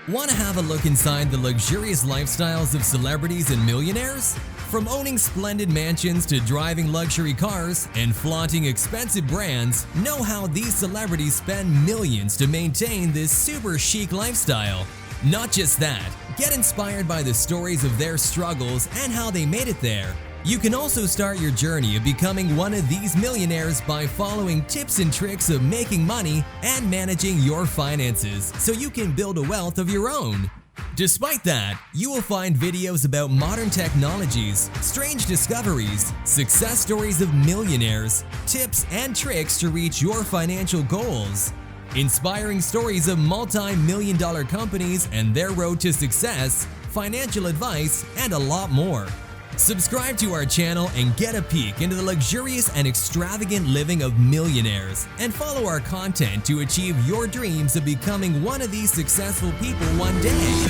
Want to have a look inside the luxurious lifestyles of celebrities and millionaires? From owning splendid mansions to driving luxury cars and flaunting expensive brands, know how these celebrities spend millions to maintain this super chic lifestyle. Not just that, get inspired by the stories of their struggles and how they made it there. You can also start your journey of becoming one of these millionaires by following tips and tricks of making money and managing your finances so you can build a wealth of your own. Despite that, you will find videos about modern technologies, strange discoveries, success stories of millionaires, tips and tricks to reach your financial goals, inspiring stories of multi-million-dollar companies and their road to success, financial advice, and a lot more. Subscribe to our channel and get a peek into the luxurious and extravagant living of millionaires, and follow our content to achieve your dreams of becoming one of these successful people one day.